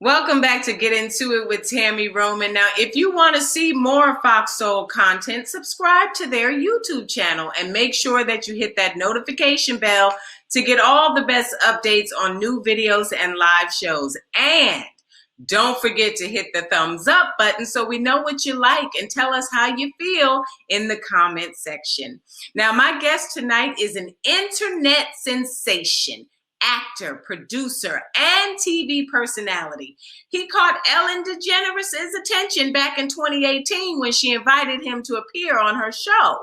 Welcome back to Get Into It with Tami Roman. Now, if you want to see more Fox Soul content, subscribe to their YouTube channel and make sure that you hit that notification bell to get all the best updates on new videos and live shows. And don't forget to hit the thumbs up button so we know what you like, and tell us how you feel in the comment section. Now, my guest tonight is an internet sensation, actor, producer, and TV personality. He caught Ellen DeGeneres' attention back in 2018 when she invited him to appear on her show.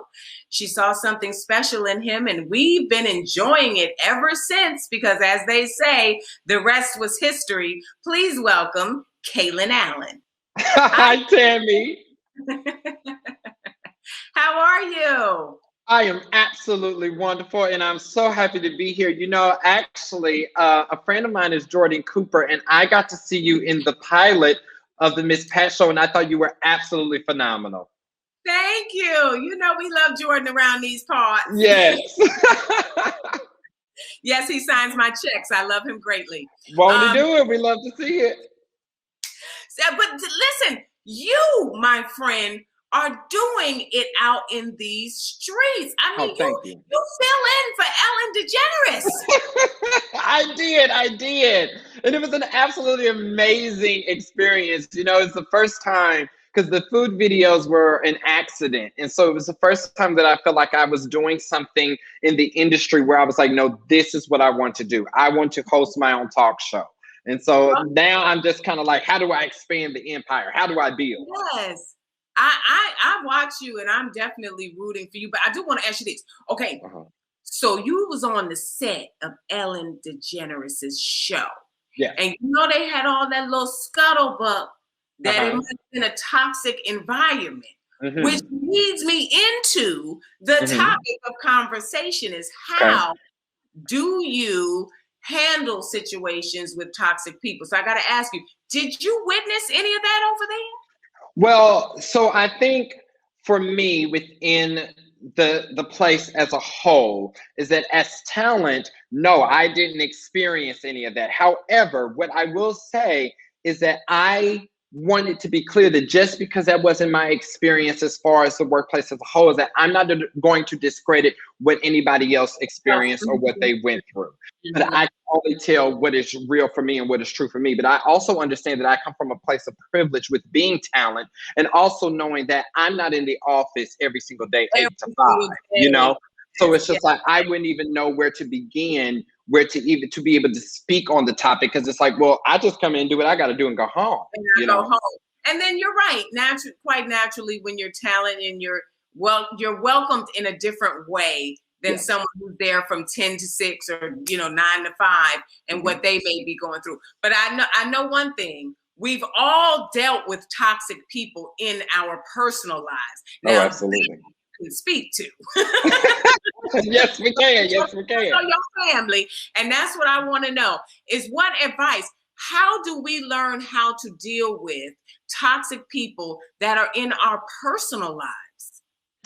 She saw something special in him, and we've been enjoying it ever since because, as they say, the rest was history. Please welcome Kalen Allen. Hi, Tami. How are you? I am absolutely wonderful, and I'm so happy to be here. You know, actually, a friend of mine is Jordan Cooper, and I got to see you in the pilot of the Miss Pat show, and I thought you were absolutely phenomenal. Thank you. You know, we love Jordan around these parts. Yes. Yes, he signs my checks. I love him greatly. Won't he do it? We love to see it. But listen, you, my friend, are doing it out in these streets. I mean, you fill in for Ellen DeGeneres. I did. And it was an absolutely amazing experience. You know, it's the first time, because the food videos were an accident. And so it was the first time that I felt like I was doing something in the industry where I was like, no, this is what I want to do. I want to host my own talk show. And so now I'm just kind of like, how do I expand the empire? How do I build? Yes. I watch you, and I'm definitely rooting for you, but I do want to ask you this. Okay, so you was on the set of Ellen DeGeneres' show. Yeah. And you know they had all that little scuttlebutt that it must have been a toxic environment, which leads me into the topic of conversation is how do you handle situations with toxic people? So I got to ask you, did you witness any of that over there? Well, so I think for me within the place as a whole is that as talent, no, I didn't experience any of that. However, what I will say is that I wanted to be clear that just because that wasn't my experience as far as the workplace as a whole, is that I'm not going to discredit what anybody else experienced or what they went through. But I can only tell what is real for me and what is true for me. But I also understand that I come from a place of privilege with being talent, and also knowing that I'm not in the office every single day, 8 to 5, you know? So it's just like, I wouldn't even know where to begin, where to even to be able to speak on the topic, because it's like, well, I just come in and do what I got to do and go home. Go home. And then you're right. Quite naturally, when you're talent and you're welcomed in a different way than someone who's there from 10 to 6 or 9 to 5 and what they may be going through. But I know one thing. We've all dealt with toxic people in our personal lives. Now, absolutely. Can speak to. Yes, we can. Yes, we can. Your family. And that's what I want to know is what advice, how do we learn how to deal with toxic people that are in our personal lives?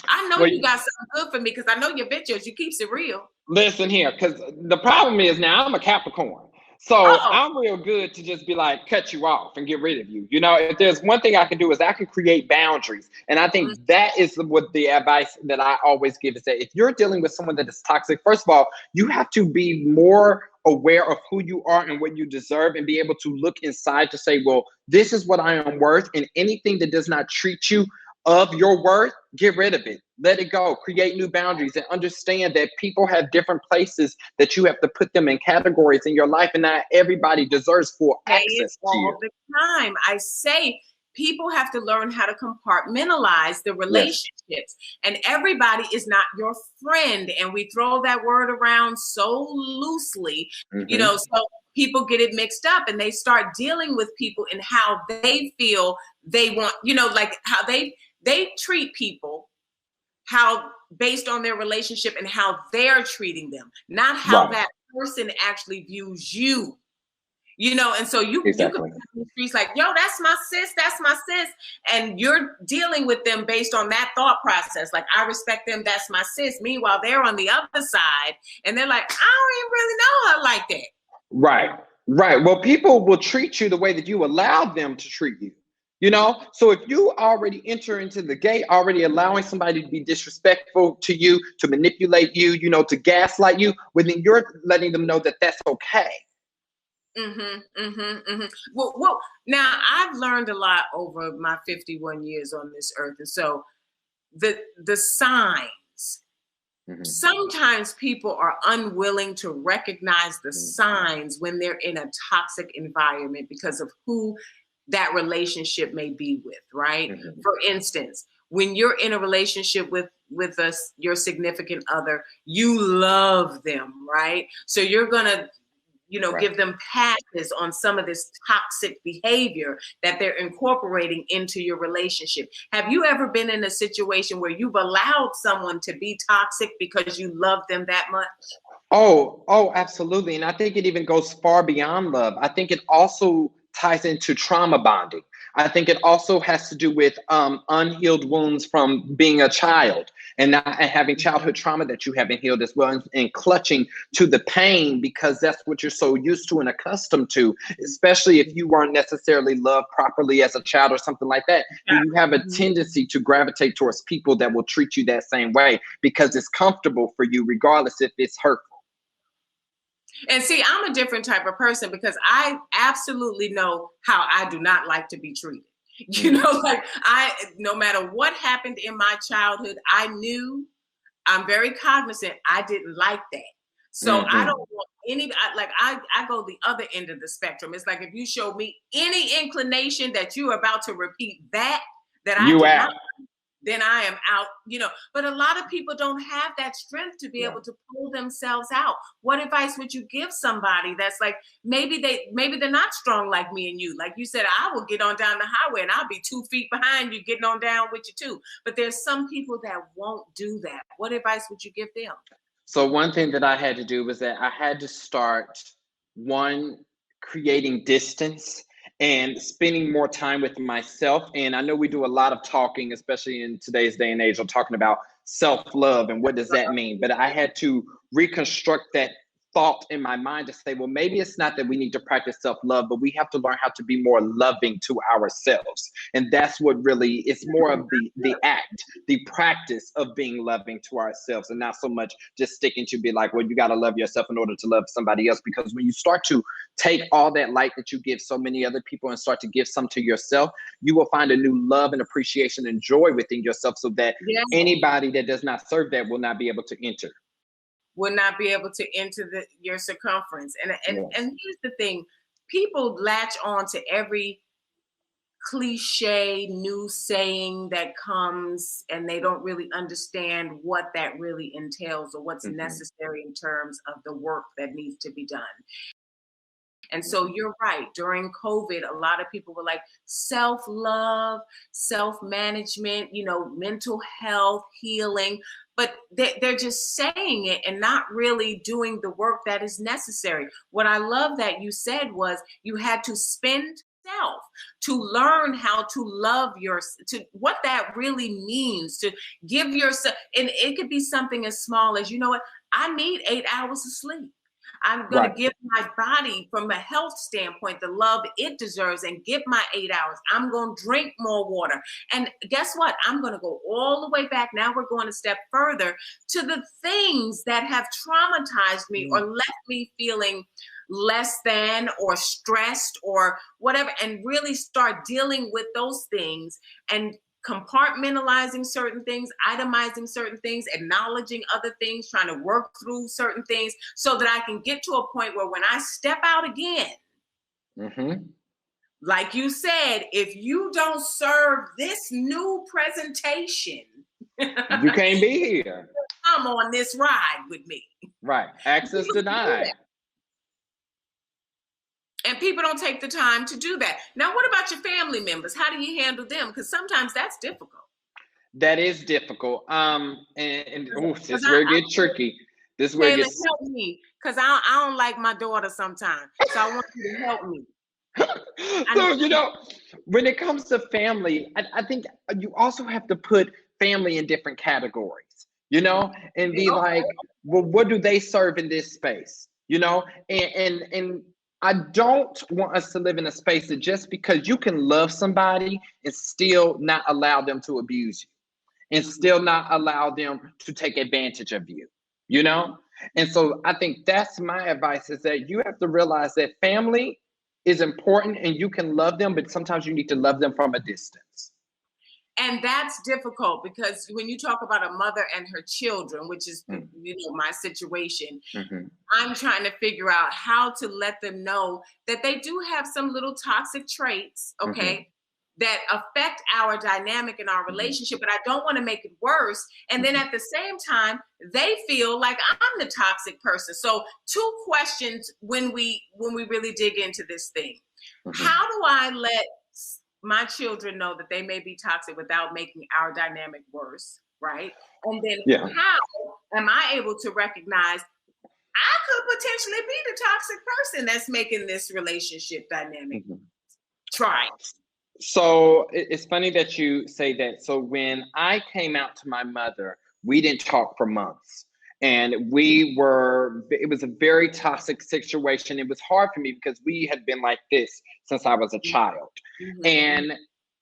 I know you got something good for me because I know your videos, you keeps it real. Listen here, because the problem is now I'm a Capricorn. So I'm real good to just be like, cut you off and get rid of you. You know, if there's one thing I can do is I can create boundaries. And I think that is what the advice that I always give is that if you're dealing with someone that is toxic, first of all, you have to be more aware of who you are and what you deserve and be able to look inside to say, well, this is what I am worth, and anything that does not treat you of your worth, get rid of it. Let it go. Create new boundaries and understand that people have different places that you have to put them in categories in your life, and not everybody deserves full access to you. All the time. I say people have to learn how to compartmentalize the relationships, and everybody is not your friend. And we throw that word around so loosely, so people get it mixed up and they start dealing with people and how they feel they want, like how they treat people, how based on their relationship and how they're treating them, not how that person actually views you. And so you can be in the streets like, yo, that's my sis, and you're dealing with them based on that thought process. Like, I respect them, that's my sis. Meanwhile, they're on the other side and they're like, I don't even really know her like that. Right. Right. Well, people will treat you the way that you allow them to treat you. You know, so if you already enter into the gate, already allowing somebody to be disrespectful to you, to manipulate you, you know, to gaslight you, well, then you're letting them know that that's okay. Well, now I've learned a lot over my 51 years on this earth, and so the signs. Mm-hmm. Sometimes people are unwilling to recognize the signs when they're in a toxic environment because of who that relationship may be with, right? Mm-hmm. For instance, when you're in a relationship with your significant other, you love them, right? So you're gonna Right. give them passes on some of this toxic behavior that they're incorporating into your relationship. Have you ever been in a situation where you've allowed someone to be toxic because you love them that much? Oh, absolutely. And I think it even goes far beyond love. I think it also ties into trauma bonding. I think it also has to do with unhealed wounds from being a child and having childhood trauma that you haven't healed as well, and clutching to the pain because that's what you're so used to and accustomed to, especially if you weren't necessarily loved properly as a child or something like that. Yeah. You have a tendency to gravitate towards people that will treat you that same way because it's comfortable for you, regardless if it's hurtful. And see, I'm a different type of person because I absolutely know how I do not like to be treated. Like no matter what happened in my childhood, I'm very cognizant I didn't like that. So I don't want I go the other end of the spectrum. It's like if you show me any inclination that you're about to repeat that I did not, then I am out, But a lot of people don't have that strength to be able to pull themselves out. What advice would you give somebody that's like, maybe they're not strong like me and you? Like you said, I will get on down the highway and I'll be 2 feet behind you getting on down with you too. But there's some people that won't do that. What advice would you give them? So one thing that I had to do was that I had to start creating distance and spending more time with myself. And I know we do a lot of talking, especially in today's day and age, on talking about self-love and what does that mean. But I had to reconstruct that thought in my mind to say, well, maybe it's not that we need to practice self-love, but we have to learn how to be more loving to ourselves. And that's what really, it's more of the act, the practice of being loving to ourselves, and not so much just sticking to be like, well, you got to love yourself in order to love somebody else. Because when you start to take all that light that you give so many other people and start to give some to yourself, you will find a new love and appreciation and joy within yourself, so that anybody that does not serve that will not be able to enter. Will not be able to enter your circumference. And here's the thing, people latch on to every cliche new saying that comes, and they don't really understand what that really entails or what's necessary in terms of the work that needs to be done. And so you're right. During COVID, a lot of people were like, self-love, self-management, mental health, healing, but they're just saying it and not really doing the work that is necessary. What I love that you said was you had to spend self to learn how to love to what that really means, to give yourself. And it could be something as small as, I need 8 hours of sleep. I'm going to give my body, from a health standpoint, the love it deserves and give my 8 hours. I'm going to drink more water. And guess what? I'm going to go all the way back. Now we're going a step further to the things that have traumatized me or left me feeling less than or stressed or whatever, and really start dealing with those things and compartmentalizing certain things, itemizing certain things, acknowledging other things, trying to work through certain things so that I can get to a point where when I step out again, like you said, if you don't serve this new presentation, you can't be here. Come on this ride with me. Right. Access denied. And people don't take the time to do that. Now, what about your family members? How do you handle them? Because sometimes that's difficult. That is difficult. This is where it gets tricky. This is where it gets. Help me, because I don't like my daughter sometimes. So I want you to help me. So, when it comes to family, I think you also have to put family in different categories, and be like, well, what do they serve in this space? And I don't want us to live in a space that just because you can love somebody and still not allow them to abuse you and still not allow them to take advantage of you, you know? And so I think that's my advice, is that you have to realize that family is important and you can love them, but sometimes you need to love them from a distance. And that's difficult because when you talk about a mother and her children, which is my situation, I'm trying to figure out how to let them know that they do have some little toxic traits, okay, that affect our dynamic in our relationship, but I don't want to make it worse. And then at the same time, they feel like I'm the toxic person. So 2 questions when we really dig into this thing. How do I let my children know that they may be toxic without making our dynamic worse, right? And then how am I able to recognize I could potentially be the toxic person that's making this relationship dynamic? Try. So it's funny that you say that. So when I came out to my mother, we didn't talk for months. And it was a very toxic situation. It was hard for me because we had been like this since I was a child. And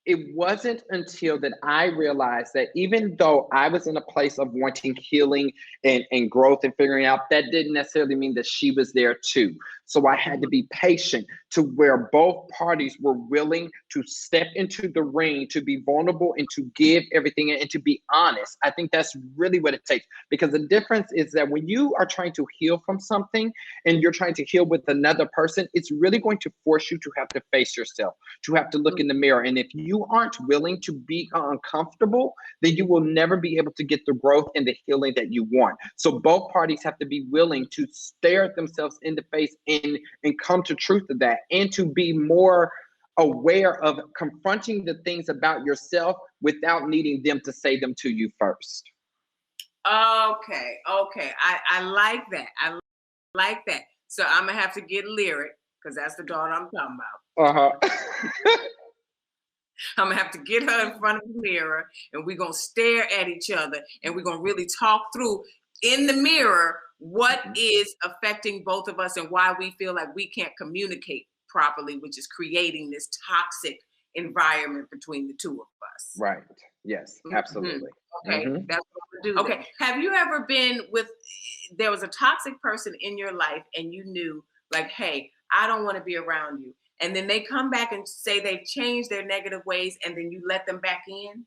it wasn't until that I realized that even though I was in a place of wanting healing and growth and figuring out, that didn't necessarily mean that she was there too. So I had to be patient to where both parties were willing to step into the ring, to be vulnerable and to give everything and to be honest. I think that's really what it takes, because the difference is that when you are trying to heal from something and you're trying to heal with another person, it's really going to force you to have to face yourself, to have to look in the mirror. And if you aren't willing to be uncomfortable, then you will never be able to get the growth and the healing that you want. So both parties have to be willing to stare at themselves in the face and come to truth of that, and to be more aware of confronting the things about yourself without needing them to say them to you first. Okay. I like that. I like that. So I'm gonna have to get lyric, because that's the daughter I'm talking about. I'm gonna have to get her in front of the mirror, and we're gonna stare at each other, and we're gonna really talk through in the mirror what is affecting both of us and why we feel like we can't communicate properly, which is creating this toxic environment between the two of us. Right. Yes, absolutely. Okay, that's what we're doing. Okay, have you ever been there was a toxic person in your life and you knew, like, hey, I don't want to be around you, and then they come back and say they've changed their negative ways, and then you let them back in?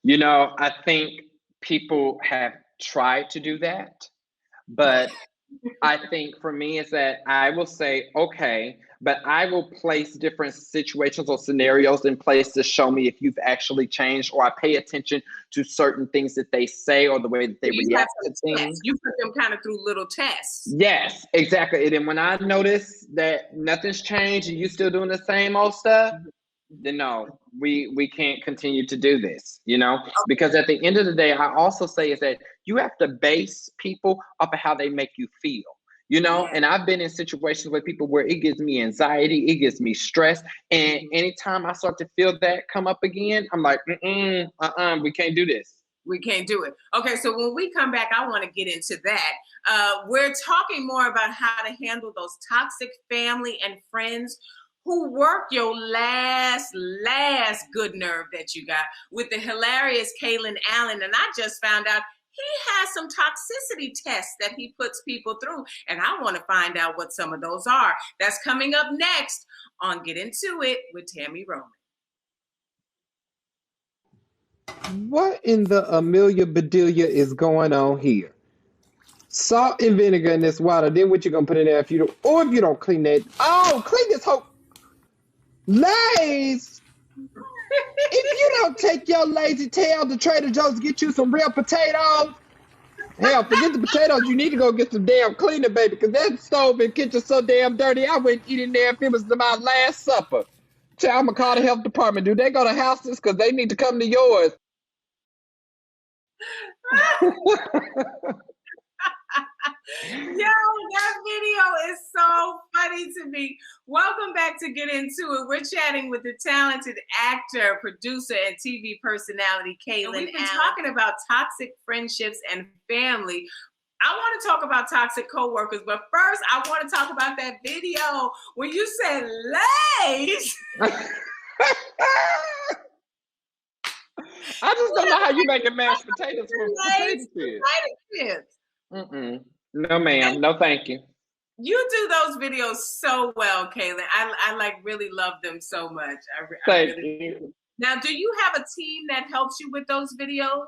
You know, I think people have tried to do that, but I think for me is that I will say, okay, but I will place different situations or scenarios in place to show me if you've actually changed, or I pay attention to certain things that they say or the way that they react to things. You put them kind of through little tests. Yes, exactly. And then when I notice that nothing's changed and you still doing the same old stuff, then no, we can't continue to do this, you know, because at the end of the day, I also say is that you have to base people off of how they make you feel, you know. And I've been in situations with people where it gives me anxiety, it gives me stress, and anytime I start to feel that come up again, I'm like, we can't do this. We can't do it. Okay, so when we come back, I want to get into that. We're talking more about how to handle those toxic family and friends who work your last good nerve that you got, with the hilarious Kalen Allen. And I just found out he has some toxicity tests that he puts people through, and I want to find out what some of those are. That's coming up next on Get Into It with Tami Roman. What in the Amelia Bedelia is going on here? Salt and vinegar in this water. Then what you gonna put in there if you don't clean that? Oh, clean this whole Lays. If you don't take your lazy tail to Trader Joe's to get you some real potatoes, hell, forget the potatoes. You need to go get some damn cleaner, baby, because that stove and kitchen so damn dirty. I wouldn't eat in there if it was my last supper. I'm gonna call the health department. Do they go to houses? Because they need to come to yours. Yo, that video is so funny to me. Welcome back to Get Into It. We're chatting with the talented actor, producer, and TV personality, Kalen Allen. We've been talking about toxic friendships and family. I want to talk about toxic coworkers, but first I want to talk about that video where you said Lays. I just don't know how you making mashed potatoes for potato chips. No, ma'am. No, thank you. You do those videos so well, Kalen. I like really love them so much. Thank you. Now, do you have a team that helps you with those videos?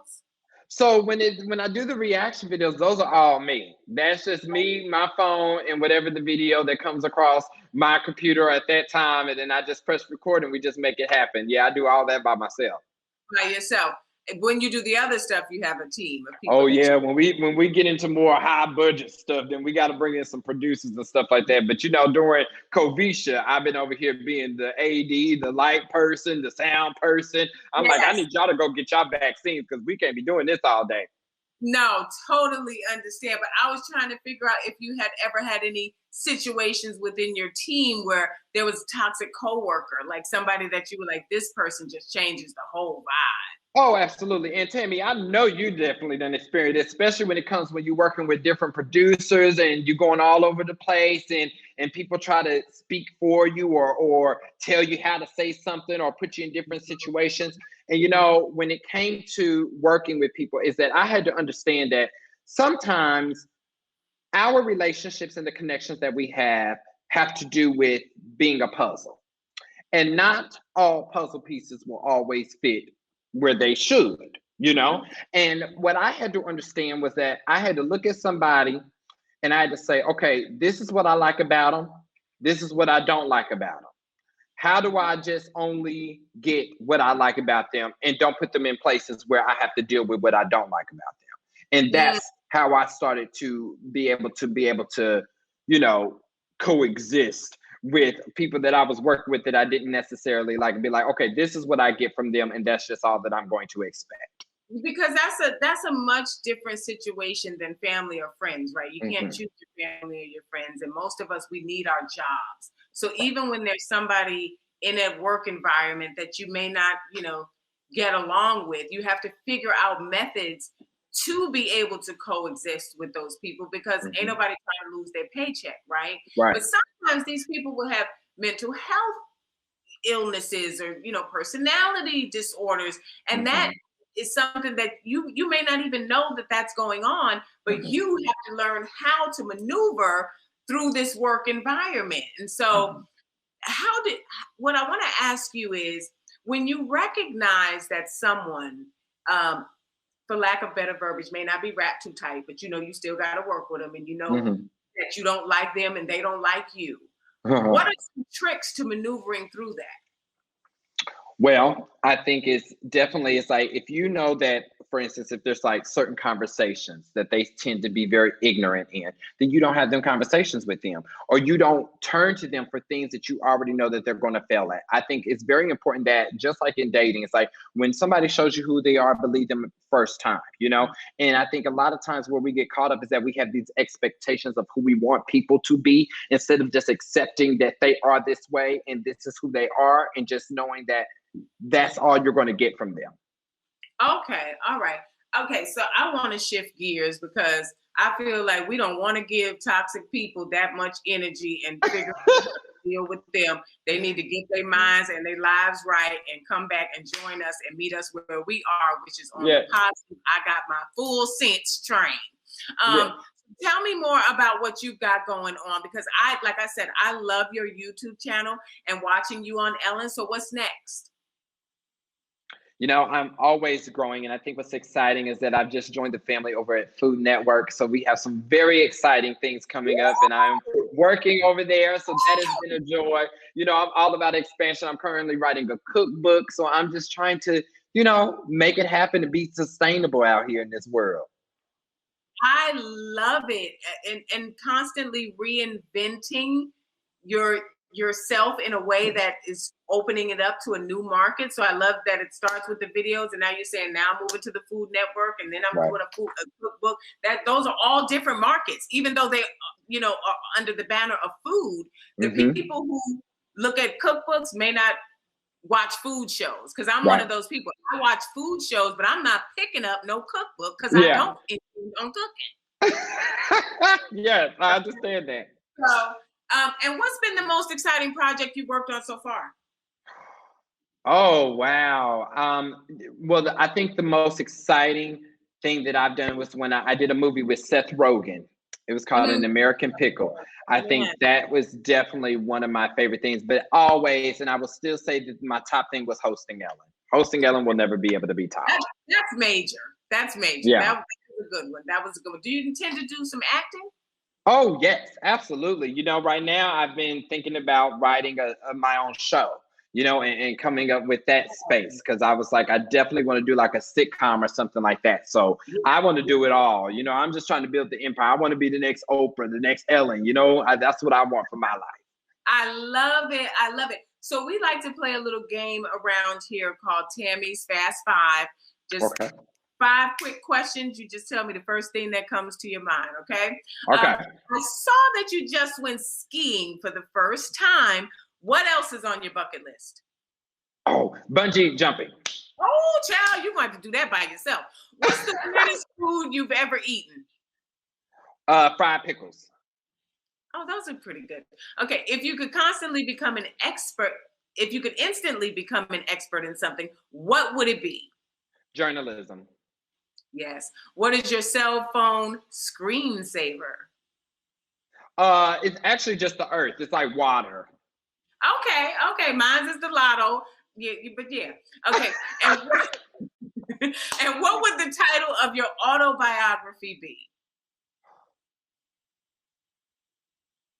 So when I do the reaction videos, those are all me. That's just me, my phone, and whatever the video that comes across my computer at that time, and then I just press record and we just make it happen. Yeah, I do all that by myself. By yourself. When you do the other stuff, you have a team of people. Oh yeah, when we get into more high budget stuff, then we got to bring in some producers and stuff like that. But during Covisha, I've been over here being the AD, the light person, the sound person. I'm like, I need y'all to go get y'all vaccines because we can't be doing this all day. No, totally understand. But I was trying to figure out if you had ever had any situations within your team where there was a toxic coworker, like somebody that you were like, this person just changes the whole vibe. Oh, absolutely. And Tami, I know you definitely done experience it, especially when you're working with different producers and you're going all over the place and people try to speak for you or tell you how to say something or put you in different situations. And, when it came to working with people is that I had to understand that sometimes our relationships and the connections that we have to do with being a puzzle. And not all puzzle pieces will always fit where they should, And what I had to understand was that I had to look at somebody and I had to say, okay, this is what I like about them. This is what I don't like about them. How do I just only get what I like about them and don't put them in places where I have to deal with what I don't like about them? And that's how I started to be able to, coexist with people that I was working with that I didn't necessarily like, and be like, okay, this is what I get from them, and that's just all that I'm going to expect. Because that's a much different situation than family or friends, right? You can't choose your family or your friends, and most of us, we need our jobs. So even when there's somebody in a work environment that you may not, get along with, you have to figure out methods to be able to coexist with those people because ain't nobody trying to lose their paycheck, right? But sometimes these people will have mental health illnesses or, personality disorders. And that is something that you may not even know that that's going on, but you have to learn how to maneuver through this work environment. And so what I want to ask you is, when you recognize that someone, for lack of better verbiage, may not be wrapped too tight, but you still got to work with them, and that you don't like them and they don't like you. What are some tricks to maneuvering through that? Well, I think it's like, if you know that, for instance, if there's like certain conversations that they tend to be very ignorant in, then you don't have them conversations with them, or you don't turn to them for things that you already know that they're going to fail at. I think it's very important that, just like in dating, it's like when somebody shows you who they are, believe them first time, And I think a lot of times where we get caught up is that we have these expectations of who we want people to be, instead of just accepting that they are this way and this is who they are, and just knowing that that's all you're going to get from them. Okay. All right. Okay. So I want to shift gears because I feel like we don't want to give toxic people that much energy and figure out how to deal with them. They need to get their minds and their lives right and come back and join us and meet us where we are, which is on the positive. I got my full sense train. Tell me more about what you've got going on, because like I said, I love your YouTube channel and watching you on Ellen. So what's next? I'm always growing, and I think what's exciting is that I've just joined the family over at Food Network. So we have some very exciting things coming up, and I'm working over there. So that has been a joy. I'm all about expansion. I'm currently writing a cookbook. So I'm just trying to, make it happen and be sustainable out here in this world. I love it. And constantly reinventing yourself in a way that is opening it up to a new market. So I love that it starts with the videos, and now you're saying now I'm moving to the Food Network, and then I'm doing a cookbook. Those are all different markets, even though they are under the banner of food. The people who look at cookbooks may not watch food shows, because I'm one of those people. I watch food shows, but I'm not picking up no cookbook because I don't intend on cooking. Yes, I understand that. So, and what's been the most exciting project you've worked on so far? Oh, wow. Well, I think the most exciting thing that I've done was when I did a movie with Seth Rogen. It was called An American Pickle. I think Yeah. that was definitely one of my favorite things, but always, and I will still say that my top thing was hosting Ellen. Hosting Ellen will never be able to be top. That's major. That's major. Yeah. That was a good one. That was a good one. Do you intend to do some acting? Oh, yes, absolutely. You know, right now I've been thinking about writing my own show, you know, and coming up with that space because I was like, I definitely want to do like a sitcom or something like that. So I want to do it all. You know, I'm just trying to build the empire. I want to be the next Oprah, the next Ellen. You know, that's what I want for my life. I love it. I love it. So we like to play a little game around here called Tammy's Fast Five. Just Okay. 5 quick questions. You just tell me the first thing that comes to your mind, okay? Okay. I saw that you just went skiing for the first time. What else is on your bucket list? Oh, bungee jumping. Oh, child, you're going to have to do that by yourself. What's the weirdest food you've ever eaten? Fried pickles. Oh, those are pretty good. Okay, if you could instantly become an expert in something, what would it be? Journalism. Yes. What is your cell phone screensaver? It's actually just the earth. It's like water. Okay. Mine is the lotto. Yeah, but yeah. Okay. And and what would the title of your autobiography be?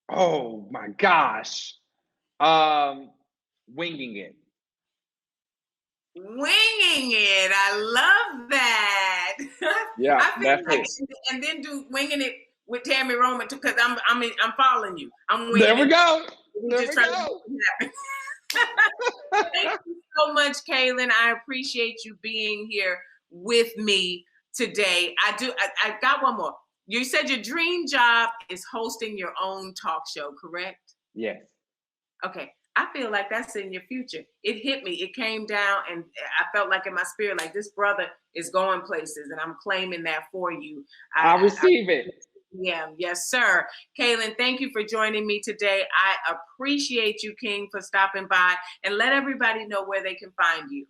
Oh my gosh. Winging it. Winging it. I love that. Yeah, I feel that's like, it. and then do winging it with Tami Roman too, because I'm following you. I'm winging There we it. go. We're There just we trying to go. make it happen. Thank you so much, Kalen. I appreciate you being here with me today. I got one more. You said your dream job is hosting your own talk show, correct? Yes. Okay. I feel like that's in your future. It hit me. It came down, and I felt like in my spirit, like this brother is going places, and I'm claiming that for you. I'll receive it. Yeah, yes, sir. Kalen, thank you for joining me today. I appreciate you, King, for stopping by, and let everybody know where they can find you.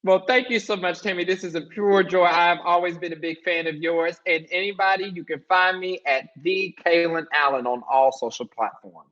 Well, thank you so much, Tami. This is a pure joy. I've always been a big fan of yours. And anybody, you can find me at the Kalen Allen on all social platforms.